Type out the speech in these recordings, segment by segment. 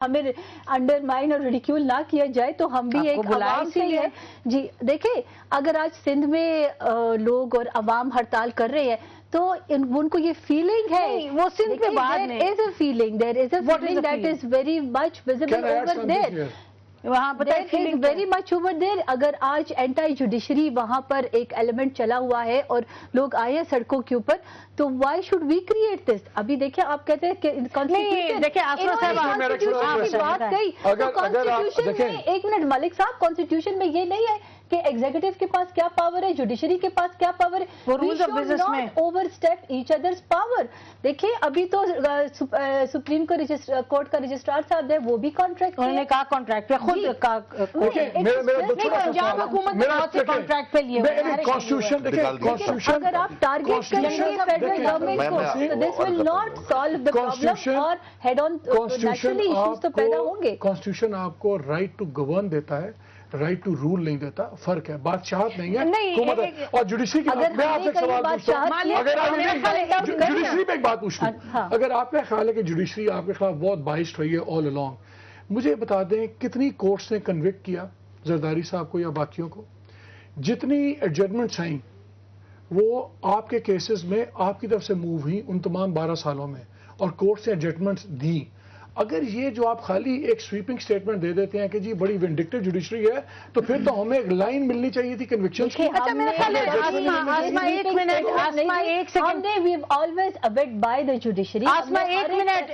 ہمیں انڈرمائن اور ریڈیکیول نہ کیا جائے تو ہم بھی ایک عوام سے ہی ہے. جی دیکھیں اگر آج سندھ میں لوگ اور عوام ہڑتال کر رہے ہیں تو ان کو یہ فیلنگ ہے, وہ سندھ میں بعد میں there is a feeling that is very much visible over there. وہاں ویری مچ اوور دیر. اگر آج اینٹائی جوڈیشری وہاں پر ایک ایلیمنٹ چلا ہوا ہے اور لوگ آئے ہیں سڑکوں کے اوپر, تو why should we create this? ابھی دیکھیں آپ کہتے ہیں کہ ایک منٹ ملک صاحب, کانسٹیٹیوشن میں یہ نہیں ہے کہ ایگزیکٹو کے پاس کیا پاور ہے, جوڈیشری کے پاس کیا پاور ہے. We should not overstep each others power. دیکھیں ابھی تو سپریم کورٹ کا رجسٹرار صاحب ہے, وہ بھی کانٹریکٹ, انہوں نے کہا کانٹریکٹ خود کانٹریکٹ پہ لیے. اگر آپ ٹارگیٹ کریں گے فیڈرل گورنمنٹ کو, this will not solve the problem اور ہیڈ آن نیچرلی ایشوز تو پیدا ہوں گے. کانسٹیٹیوشن آپ کو رائٹ ٹو گورن دیتا ہے, رائٹ ٹو رول نہیں دیتا. فرق ہے, بادشاہت نہیں ہے اور جوڈیشری کی. میں آپ سے ایک سوال پوچھتا ہوں, جوڈیشری پہ ایک بات پوچھتا ہوں, اگر آپ کا خیال ہے کہ جوڈیشری آپ کے خلاف بہت بائسڈ رہی ہے آل along, مجھے بتا دیں کتنی کورٹس نے کنوکٹ کیا زرداری صاحب کو یا باقیوں کو؟ جتنی ایڈجسٹمنٹس آئیں وہ آپ کے کیسز میں آپ کی طرف سے موو ہوئی ان تمام 12 سالوں میں, اور کورٹس نے ایڈجسٹمنٹس دی. اگر یہ جو آپ خالی ایک سویپنگ سٹیٹمنٹ دے دیتے ہیں کہ جی بڑی وینڈکٹیو جوڈیشری ہے, تو پھر تو ہمیں ایک لائن ملنی چاہیے تھی کنوکشنز کی. اچھا میرا خیال ہے آسما ایک second, we have always abide by the judiciary. Asma ایک منٹ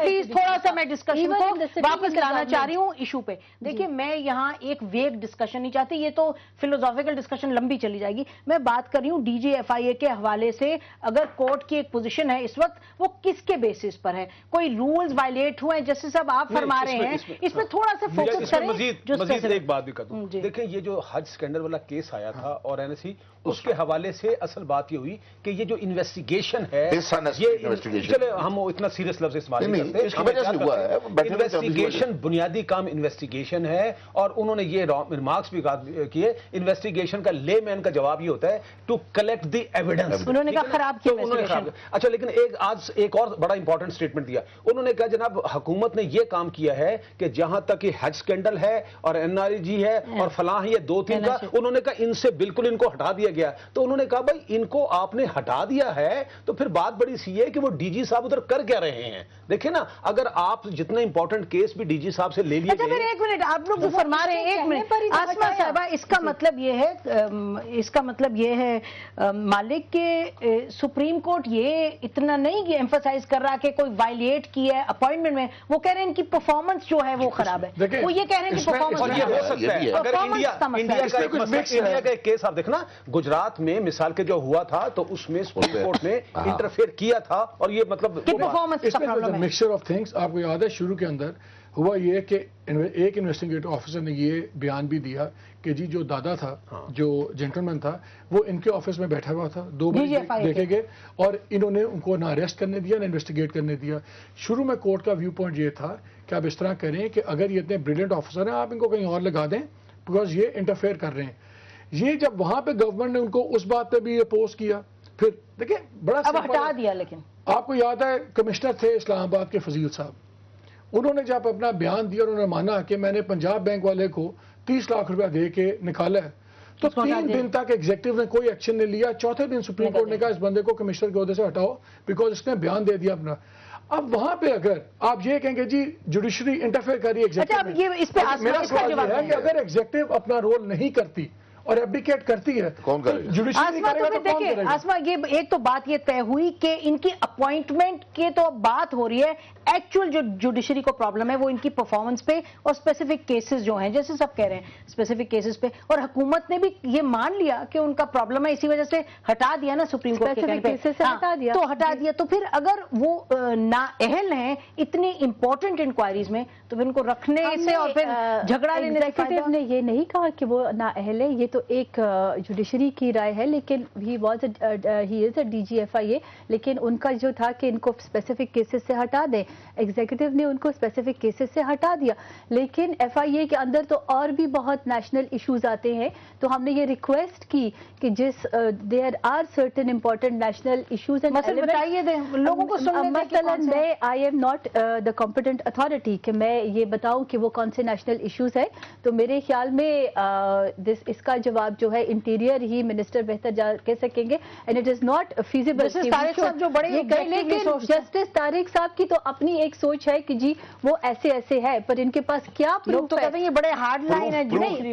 پلیز, تھوڑا سا میں ڈسکشن کو واپس لانا چاہ رہی ہوں ایشو پہ. دیکھیے میں یہاں ایک ویگ ڈسکشن نہیں چاہتی, یہ تو فلوسافیکل ڈسکشن لمبی چلی جائے گی. میں بات کر رہی ہوں ڈی جی ایف آئی اے کے حوالے سے. اگر کورٹ کی ایک پوزیشن ہے اس وقت, وہ کس کے بیسس پر ہے؟ کوئی رولز وائلیٹ ہوئے ہیں جیسے سب آپ فرما رہے ہیں, اس میں تھوڑا سا فوکس کریں. مزید ایک بات بھی کر دوں, دیکھیں یہ جو حج سکینڈل والا کیس آیا تھا اور این ایس سی, اس کے حوالے سے اصل بات یہ ہوئی کہ یہ جو انویسٹیگیشن ہے, چلے ہم اتنا سیریس لفظ استعمال نہیں کرتے, انویسٹیگیشن بنیادی کام انویسٹیگیشن ہے, اور انہوں نے یہ ریمارکس بھی کیے. انویسٹیگیشن کا لے مین کا جواب یہ ہوتا ہے ٹو کلیکٹ دی ایویڈنس. انہوں نے کہا خراب کیا. اچھا لیکن آج ایک اور بڑا امپورٹنٹ اسٹیٹمنٹ دیا انہوں نے, کہا جناب حکومت نے یہ کام کیا ہے کہ جہاں تک یہ حج سکینڈل ہے اور این آر جی ہے اور فلاں یہ 2-3 کا, انہوں نے کہا ان سے بالکل ان کو ہٹا دیا گیا. تو انہوں نے کہا بھائی ان کو آپ نے ہٹا دیا ہے تو پھر بات بڑی سی ہے کہ وہ ڈی جی صاحب ادھر کر کیا رہے ہیں. دیکھیں نا, اگر آپ جتنے امپورٹنٹ کیس بھی ڈی جی صاحب سے لے لیے. اچھا پھر ایک منٹ, آپ لوگ جو فرما رہے ہیں, ایک منٹ آسما صاحبہ, اس کا مطلب یہ ہے مالک کے سپریم کورٹ یہ اتنا نہیں ایمفسائز کر رہا کہ کوئی وائلیٹ کی ہے اپوائنٹمنٹ میں, وہ کہہ رہے ہیں ان کی پرفارمنس جو ہے وہ خراب ہے. وہ یہ کہہ رہے ہیں کہ انڈیا کا ایک کیس آپ دیکھنا, گجرات میں مثال کے جو ہوا تھا تو اس میں سپریم کورٹ نے انٹرفیئر کیا تھا, اور یہ مطلب مکسچر آف تھنگس. آپ کو یاد ہے شروع کے اندر ہوا یہ کہ ایک انویسٹیگیٹنگ آفیسر نے یہ بیان بھی دیا کہ جی جو دادا تھا, جو جینٹلمین تھا, وہ ان کے آفس میں بیٹھا ہوا تھا, 2 بار دیکھے گئے اور انہوں نے ان کو نہ اریسٹ کرنے دیا نہ انویسٹیگیٹ کرنے دیا. شروع میں کورٹ کا ویو پوائنٹ یہ تھا کہ آپ اس طرح کریں کہ اگر یہ اتنے بریلینٹ آفیسر ہیں آپ ان کو کہیں اور لگا دیں بیکاز یہ انٹرفیئر کر رہے ہیں. یہ جب وہاں پہ گورنمنٹ نے ان کو اس بات پہ بھی اپوز کیا, پھر دیکھیں بڑا ہٹا دیا. لیکن آپ کو یاد ہے کمشنر تھے اسلام آباد کے فضیل صاحب, انہوں نے جب اپنا بیان دیا, انہوں نے مانا کہ میں نے پنجاب بینک والے کو 30 لاکھ روپیہ دے کے نکالا ہے, تو 3 دن تک ایگزیکٹو نے کوئی ایکشن نہیں لیا. چوتھے دن سپریم کورٹ نے کہا اس بندے کو کمشنر کے عہدے سے ہٹاؤ بیکاز اس نے بیان دے دیا اپنا. اب وہاں پہ اگر آپ یہ کہیں گے جی جوڈیشری انٹرفیئر کری ایگزیکٹو, میرا سوال یہ ہے کہ اگر ایگزیکٹو اپنا رول نہیں کرتی اور ایبڈیکیٹ کرتی ہے, کون کرے گا؟ آسما یہ ایک تو بات یہ طے ہوئی کہ ان کی اپوائنٹمنٹ کی تو بات ہو رہی ہے, ایکچوئل جو جوڈیشری کو پرابلم ہے وہ ان کی پرفارمنس پہ اور اسپیسیفک کیسز جو ہیں, جیسے سب کہہ رہے ہیں اسپیسیفک کیسز پہ, اور حکومت نے بھی یہ مان لیا کہ ان کا پرابلم ہے, اسی وجہ سے ہٹا دیا نا سپریم کورٹ کے کہنے پہ, تو ہٹا دیا. تو پھر اگر وہ نااہل ہیں اتنی امپورٹنٹ انکوائریز میں, تو پھر ان کو رکھنے سے اور پھر جھگڑا لینے سے نے یہ نہیں کہا کہ وہ نااہل ہے, یہ تو تو ایک جوڈیشری کی رائے ہے، لیکن ہی از اے DGFIA، لیکن ان کا جو تھا کہ ان کو اسپیسیفک کیسز سے ہٹا دیں، ایگزیکٹو نے ان کو اسپیسیفک کیسز سے ہٹا دیا، لیکن FIA کے اندر تو اور بھی بہت نیشنل ایشوز آتے ہیں، تو ہم نے یہ ریکویسٹ کی کہ there are certain important national issues, بتائیے دیں لوگوں کو مثلاً میں I am not the competent authority کہ میں یہ بتاؤں کہ وہ کون سے نیشنل ایشوز ہے، تو میرے خیال میں اس کا جواب جو ہے انٹیریئر ہی منسٹر بہتر کہہ سکیں گے، and it is not feasible. لیکن جسٹس طارق صاحب کی تو اپنی ایک سوچ ہے کہ جی وہ ایسے ایسے ہے، پر ان کے پاس کیا پروف ہے؟ یہ بڑے ہارڈ لائن ہے.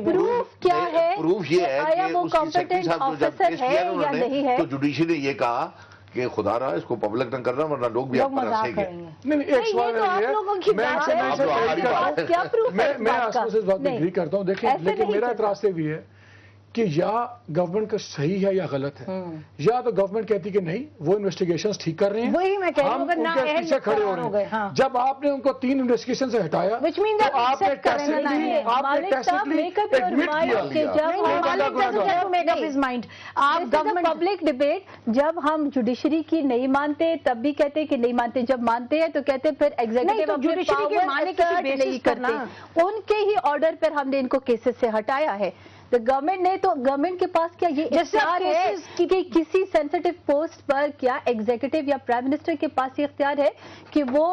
پروف کیا ہے؟ پروف یہ ہے آیا وہ کمپیٹنٹ آفیسر ہے یا نہیں ہے؟ تو جوڈیشری نے یہ کہا کہ خدا رہا اس کو پبلک نہ کرنا ورنہ لوگ بھی آپ پر ہنسیں گے. نہیں ایک سوال میں آسمان سے اس بات میں اگری کرتا ہوں. دیکھیں لیکن میرا اعتراض یہ بھی ہے کہ یا گورنمنٹ کا صحیح ہے یا غلط ہے، یا تو گورنمنٹ کہتی کہ نہیں وہ انویسٹیگیشنز ٹھیک کر رہے ہیں، وہی میں کہہ رہا ہوں، ان کے پیچھے کھڑے ہو رہے ہیں. جب آپ نے ان کو 3 انویسٹیگیشن سے ہٹایا تو آپ نے ٹیسٹلی پبلک ڈبیٹ جب ہم جوڈیشری کی نہیں مانتے تب بھی کہتے کہ نہیں مانتے، جب مانتے ہیں تو کہتے پھر ایگزیکٹو نہیں کرتے. ان کے ہی آرڈر پر ہم نے ان کو کیسز سے ہٹایا ہے. گورنمنٹ نے تو گورنمنٹ کے پاس کیا یہ اختیار ہے کہ کسی سینسٹیو پوسٹ پر کیا ایگزیکٹو یا پرائم منسٹر کے پاس یہ اختیار ہے کہ وہ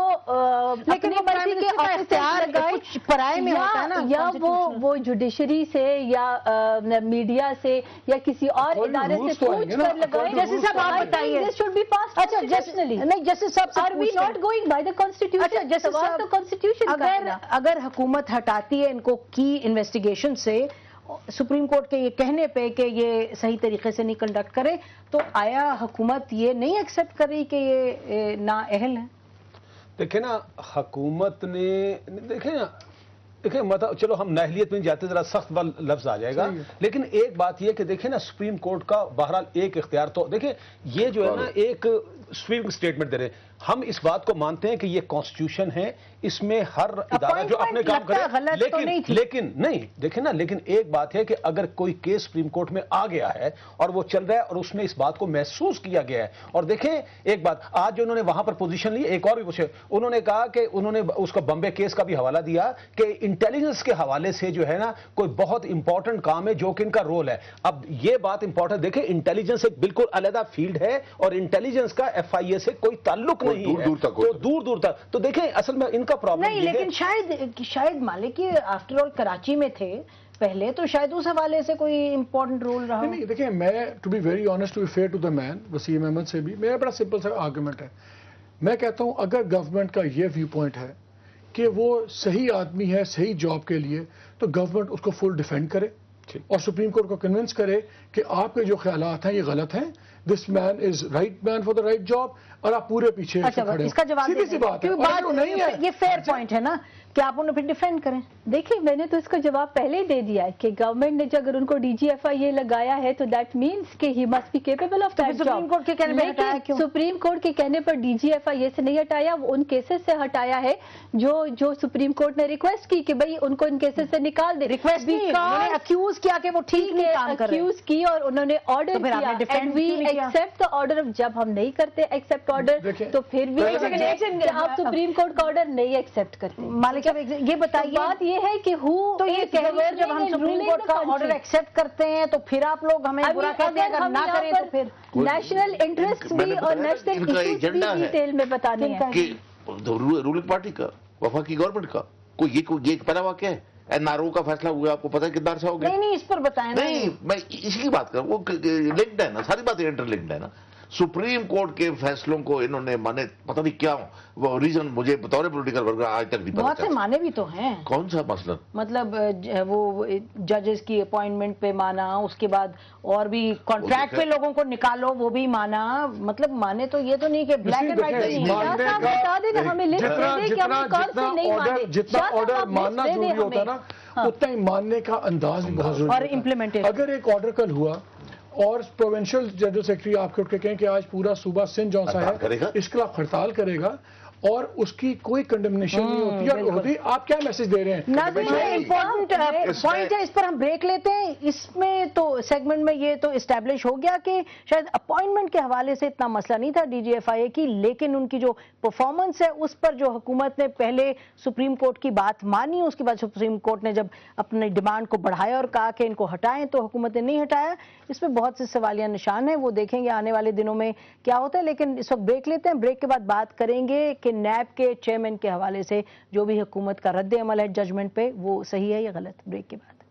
اپنی مرضی کے اختیار لگائے، یا وہ جوڈیشری سے یا میڈیا سے یا کسی اور ادارے سے پوچھ کر لگائے. جیسے صاحب آپ بتائیے نہیں جسٹس صاحب are we not going by the constitution? جیسے کانسٹیٹیوشن اگر حکومت ہٹاتی ہے ان کو کی انویسٹیگیشن سے سپریم کورٹ کے یہ کہنے پہ کہ یہ صحیح طریقے سے نہیں کنڈکٹ کرے، تو آیا حکومت یہ نہیں ایکسیپٹ کر رہی کہ یہ نااہل ہیں؟ دیکھیں نا حکومت نے دیکھیں مطلب چلو ہم نااہلیت میں جاتے ذرا سخت لفظ آ جائے گا، لیکن ایک بات یہ کہ دیکھیں نا سپریم کورٹ کا بہرحال ایک اختیار تو دیکھیں یہ جو ہے نا ایک سپریم سٹیٹمنٹ دے رہے ہیں. ہم اس بات کو مانتے ہیں کہ یہ کانسٹیٹیوشن ہے، اس میں ہر ادارہ جو اپنے کام کرے، لیکن نہیں دیکھیں نا، لیکن ایک بات ہے کہ اگر کوئی کیس سپریم کورٹ میں آ گیا ہے اور وہ چل رہا ہے اور اس میں اس بات کو محسوس کیا گیا ہے، اور دیکھیں ایک بات آج جو انہوں نے وہاں پر پوزیشن لی، ایک اور بھی پوچھے، انہوں نے کہا کہ انہوں نے اس کو بمبے کیس کا بھی حوالہ دیا کہ انٹیلیجنس کے حوالے سے جو ہے نا کوئی بہت امپورٹنٹ کام ہے جو کہ ان کا رول ہے. اب یہ بات امپورٹنٹ دیکھیں انٹیلیجنس ایک بالکل علیحدہ فیلڈ ہے اور انٹیلیجنس کا FIA سے کوئی تعلق نہیں ہے، دور دور تک. تو دیکھیں اصل میں ان کا پرابلم نہیں، لیکن شاید مالک آفٹر آل کراچی میں تھے پہلے، تو شاید اس حوالے سے کوئی امپورٹنٹ رول رہا. نہیں دیکھیں میں to be very honest, to be fair to the man Waseem Ahmed سے بھی میرا بڑا سمپل سا آرگومنٹ ہے. میں کہتا ہوں اگر گورنمنٹ کا یہ ویو پوائنٹ ہے کہ وہ صحیح آدمی ہے صحیح جاب کے لیے، تو گورنمنٹ اس کو فل ڈیفینڈ کرے اور سپریم کورٹ کو کنونس کرے کہ آپ کے جو خیالات ہیں یہ غلط ہیں، this man is right man for the right job, اور آپ پورے پیچھے کھڑے. اس کا جواب سیدھی سی بات ہے، یہ فیئر پوائنٹ ہے نا کہ آپ انہیں پھر ڈیفینڈ کریں. دیکھیں میں نے تو اس کا جواب پہلے ہی دے دیا ہے کہ گورنمنٹ نے اگر ان کو DGFIA لگایا ہے تو دیٹ مینس کہ he must be capable of that job. Supreme court کے کہنے پر ہٹایا کیوں؟ سپریم کورٹ کے کہنے پر DGFIA سے نہیں ہٹایا، وہ ان کیسز سے ہٹایا ہے جو سپریم کورٹ نے ریکویسٹ کی کہ بھئی ان کو ان کیسز سے نکال دے. ریکویسٹ اکیوز کیا کہ وہ ٹھیک نہیں کام کر رہے، اکیوز کی اور انہوں نے آرڈر کیا and we accept the order. جب ہم نہیں کرتے ایکسپٹ آرڈر تو پھر بھی آپ سپریم کورٹ کا آرڈر نہیں ایکسپٹ کرتے. مالک صاحب یہ بتائیے، بات یہ ہے کہ تو یہ کہہ رہے ہیں جب ہم سپریم کورٹ کا آرڈر ایکسپٹ کرتے ہیں تو پھر آپ لوگ ہمیں برا کہتے ہیں، اگر نہ کریں تو پھر نیشنل انٹرسٹ بھی اور نیشنل ایشوز بھی ڈیٹیل میں بتانے ہیں کہ رولنگ پارٹی کا وفاقی گورنمنٹ کا کوئی پہلا واقعہ ہے. NRO کا فیصلہ ہوا آپ کو پتہ ہے کتنا عرصہ ہو گیا؟ نہیں اس پر بتائیں. نہیں میں اسی کی بات کر رہا ہوں، وہ لنکڈ ہے نا، ساری باتیں انٹر لنکڈ ہے نا. سپریم کورٹ کے فیصلوں کو انہوں نے مانے، پتہ نہیں کیا وہ ریزن مجھے بطور پولیٹیکل ورکر آج تک نہیں پتا. بہت سے مانے بھی تو ہیں. کون سا مسئلہ؟ مطلب وہ ججز کی اپوائنٹمنٹ پہ مانا، اس کے بعد اور بھی کانٹریکٹ پہ لوگوں کو نکالو وہ بھی مانا. مطلب مانے تو یہ تو نہیں کہ بلیک اینڈ وائٹ نہیں. بتا دیں نا ہمیں لسٹ دے دیں کہ ہم کون سے نہیں مانے. جتنا آرڈر ماننا ضروری ہوتا ہے نا اتنا ہی ماننے کا انداز بھی بہت ضروری ہے. اور امپلیمنٹیشن اگر ایک آرڈر کل ہوا اور پروونشل جنرل سیکرٹری آپ کو کہیں کہ آج پورا صوبہ سندھ جو سا ہے اس کے خلاف ہڑتال کرے گا اور اس کی کوئی کنڈمنیشن نہیں ہوتی آپ کیا میسج دے رہے ہیں؟ امپورٹنٹ پوائنٹ ہے، اس پر ہم بریک لیتے ہیں. اس میں تو سیگمنٹ میں یہ تو اسٹیبلش ہو گیا کہ شاید اپوائنٹمنٹ کے حوالے سے اتنا مسئلہ نہیں تھا DGFIA کی، لیکن ان کی جو پرفارمنس ہے اس پر جو حکومت نے پہلے سپریم کورٹ کی بات مانی، اس کے بعد سپریم کورٹ نے جب اپنی ڈیمانڈ کو بڑھایا اور کہا کہ ان کو ہٹائیں تو حکومت نے نہیں ہٹایا. اس میں بہت سے سوالیہ نشان ہیں، وہ دیکھیں گے آنے والے دنوں میں کیا ہوتا ہے. لیکن اس وقت بریک لیتے ہیں، بریک کے بعد بات کریں گے کہ نیب کے چیئرمین کے حوالے سے جو بھی حکومت کا رد عمل ہے ججمنٹ پہ وہ صحیح ہے یا غلط. بریک کے بعد